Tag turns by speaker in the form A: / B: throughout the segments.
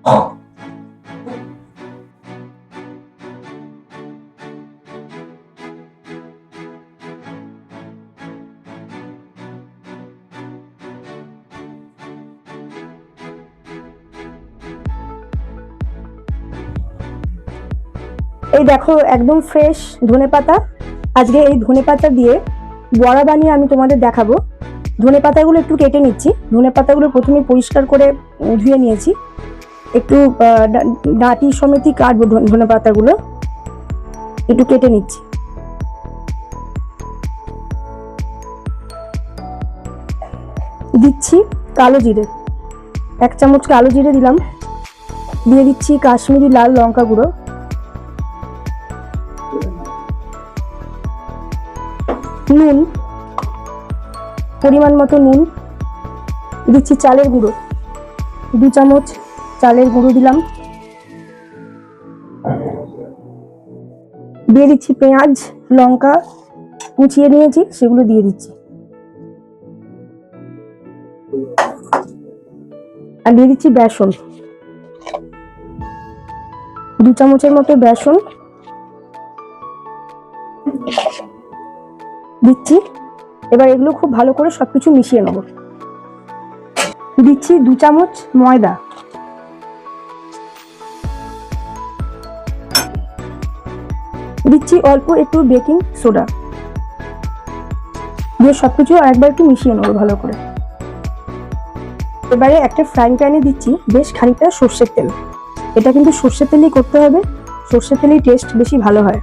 A: এই দেখো একদম ফ্রেশ ধনেপাতা। আজকে এই ধনেপাতা দিয়ে বড়া বানিয়ে আমি তোমাদের দেখাবো। ধনেপাতাগুলো একটু কেটে নিচ্ছি। ধনেপাতাগুলো প্রথমে পরিষ্কার করে ধুয়ে নিয়েছি। একটু ডাঁটি সমেতই কাটবো ধনেপাতাগুলো, একটু কেটে নিচ্ছি। দিচ্ছি কালো জিরে, 1 চামচ কালো জিরে দিলাম। দিয়ে দিচ্ছি কাশ্মীরি লাল লঙ্কা গুঁড়ো, নুন, পরিমাণ মতো নুন। দিচ্ছি চালের গুঁড়ো, 2 চামচ চালের গুঁড়ো দিলাম। দিয়ে দিচ্ছি পেঁয়াজ লঙ্কা কুচিয়ে নিয়েছি, সেগুলো দিয়ে দিচ্ছি। আর দিয়ে দিচ্ছি বেসন, 2 চামচের মতো বেসন দিচ্ছি। এবার এগুলো খুব ভালো করে সবকিছু মিশিয়ে নেব। দিচ্ছি 2 চামচ ময়দা, দিচ্ছি অল্প একটু বেকিং সোডা, দিয়ে সবকিছু একবার একটু মিশিয়ে নেবো ভালো করে। এবারে একটা ফ্রাইং প্যানে দিচ্ছি বেশ খানিকটা সর্ষের তেল। এটা কিন্তু সর্ষের তেলেই করতে হবে, সর্ষের তেলেই টেস্ট বেশি ভালো হয়।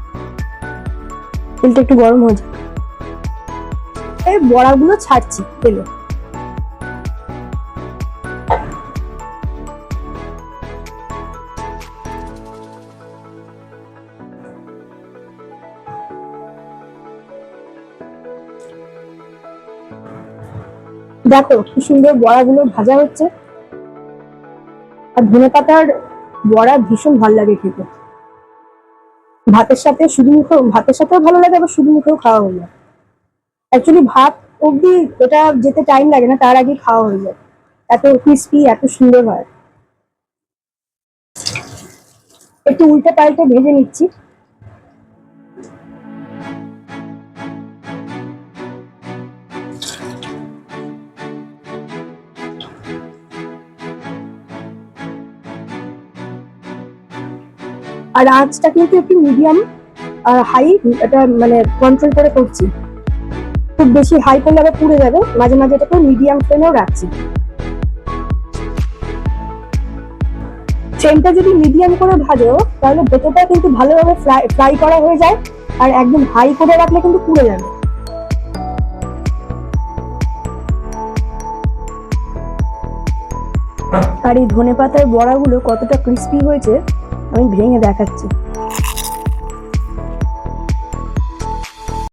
A: তেলটা একটু গরম হয়ে যায়, এই বড়াগুলো ছাড়ছি তেলে। দেখো কি সুন্দর বড়াগুলো ভাজা হচ্ছে। আর ধনেপাতার বড়া ভীষণ ভালো লাগে খেতে। ভাতের সাথে শুধু মুখেও, ভাতের সাথেও ভালো লাগে, আবার শুধু মুখেও খাওয়া হয়ে যায়। অ্যাকচুয়ালি ভাত অব্দি এটা যেতে টাইম লাগে না, তার আগে খাওয়া হয়ে যায়। এত ক্রিস্পি, এত সুন্দর হয়। একটু উল্টে পাল্টে ভেজে নিচ্ছি। আর আঁচটা কিন্তু একটু মিডিয়াম আর হাই, এটা মানে কন্ট্রোল করে করছি। খুব বেশি হাই করলে আবার পুড়ে যাবে, মাঝে মাঝে এটাকে মিডিয়াম ফ্লেমেও রাখছি। ফ্লেমটা যদি মিডিয়াম করে ভাজো তাহলে ভেতরটা কিন্তু ভালোভাবে ফ্রাই করা হয়ে যায়, আর একদম হাই করে রাখলে কিন্তু পুড়ে যাবে। আর এই ধনেপাতার বড়াগুলো কতটা ক্রিস্পি হয়েছে আমি ভেঙে দেখাচ্ছি।